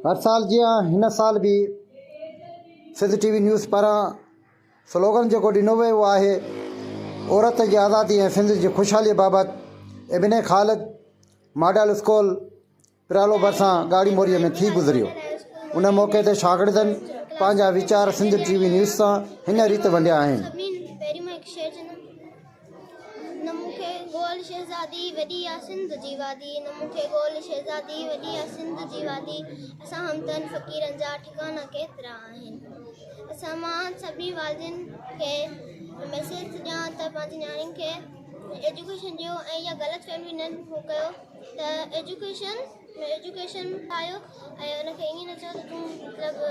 हर साल जियां हिन साल भी सिंध टीवी न्यूज़ पारां स्लोगन जो ॾिनो वियो आहे, औरत की आज़ादी ऐं सिंध की खुशहाली बाबति इब्ने खालिद मॉडल स्कूल पिरालो भरिसां गाड़ी मोरीअ में थी गुज़रियो। उन मौक़े ते शागिर्दनि पंहिंजा वीचार सिंध टीवी न्यूज़ सां हिन रीति वंडिया आहिनि। न मूंखे गोल शहज़ादी वॾी आहे सिंध जी वादी, न मूंखे गोल शहज़ादी वॾी आहे सिंध जी वादी। असां हमतन फ़क़ीरनि जा ठिकाना केतिरा आहिनि। असां मां सभिनी वालिदिन खे मैसेज ॾियां त पंहिंजी नियाणियुनि खे एजुकेशन ॾियो ऐं इहा ग़लति फहमी न हो कयो त एजुकेशन ठाहियो ऐं उनखे ईअं न चयो त तूं मतिलबु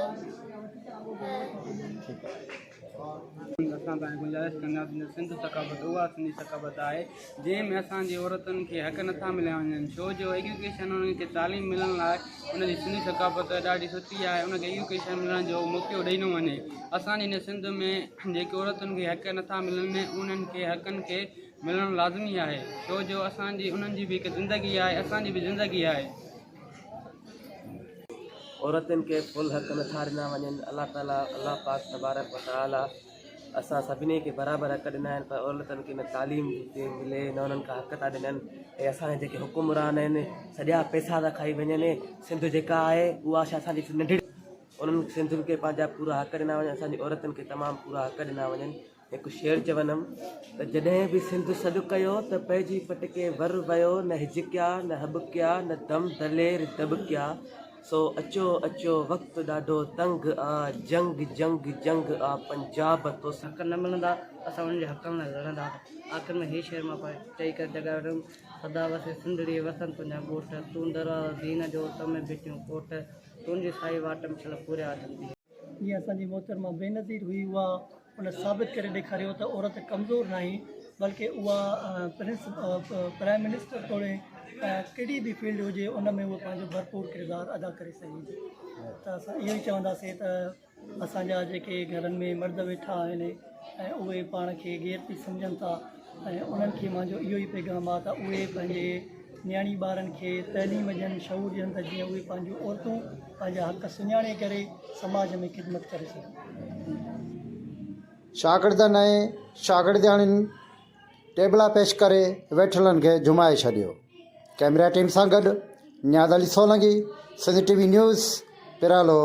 असां तव्हां गुज़ारिश कंदासीं सिंध सकाफ़त उहा सिंधी सकाफ़त आहे जंहिंमें असांजी औरतुनि खे हक़ नथा मिलिया वञनि, छो जो एजुकेशन उन्हनि खे तालीम मिलण लाइ उनजी सिंधी सकाफ़त ॾाढी सुठी आहे। उनखे एजुकेशन मिलण जो मौक़ो ॾिनो वञे। असांजी हिन सिंध में जेके औरतुनि खे हक़ नथा मिलनि उन्हनि खे हक़नि खे मिलणु लाज़मी आहे, छो जो असांजी उन्हनि जी बि हिकु ज़िंदगी आहे, असांजी बि ज़िंदगी आहे। औरतुनि खे फुल हक़ नथा ॾिना वञनि। अल्लाह पाक तबारक व तआला असां सभिनी खे बराबरि हक़ ॾिना आहिनि, पर औरतुनि खे न तालीम मिले न उन्हनि खां हक़ था ॾिननि। ऐं असांजे जेके हुकुमरान आहिनि सॼा पैसा था खाई वञनि। सिंध जेका आहे उहा छा असांजी नंढी, उन्हनि सिंधियुनि खे पंहिंजा पूरा हक़ ॾिना वञनि, असांजी औरतुनि खे तमामु पूरा हक़ ॾिना वञनि। हिकु शेर चवंदुमि त जॾहिं बि सिंध सॾु कयो त पंहिंजी पटके वर वियो, न हिजकिया न हबकिया न दम दलेर दबकिया। सो अचो अचो वक़्तु ॾाढो तंग आ, जंग जंग जंग आ पंजाब तो हक़ न मिलंदा असां उन्हनि जे हक़नि लाइ लड़ंदा। आख़िर में हीअ शेर मां चई करे जॻायो सदा वसे सिंधड़ी वसनि तुंहिंजा ॻोठ, तूं दरवाज़ो दीन जो तमें बिटियूं कोठ, तुंहिंजी साई वाट में छल पूरे आदमी। जीअं असांजी मोहतरमा बेनज़ीर हुई, उहा उन साबित करे ॾेखारियो त औरत कमज़ोर न आहे, बल्कि उहा प्राइम मिनिस्टर तोड़े कहिड़ी बि फील्ड हुजे उन में उहो पंहिंजो भरपूर किरदारु अदा करे सघे थी। त असां इहो ई चवंदासीं त असांजा जेके घरनि में मर्द वेठा आहिनि ऐं उहे पाण खे गैर थी सम्झनि था, ऐं उन्हनि खे मुंहिंजो इहो ई पैगाम आहे त उहे पंहिंजे नियाणी ॿारनि खे तइलीम ॾियनि, शऊर ॾियनि त जीअं उहे पंहिंजूं औरतूं पंहिंजा हक़ सुञाणे करे समाज में ख़िदमत करे सघनि। शागिर्दनि ऐं शागिर्दियाणियुनि टेबला पेश करे वेठलनि खे जुमाए छॾियो। कैमरा टीम सां गॾु नियाज़ अली सोलंगी, सिंध टीवी न्यूज़, पिरालो।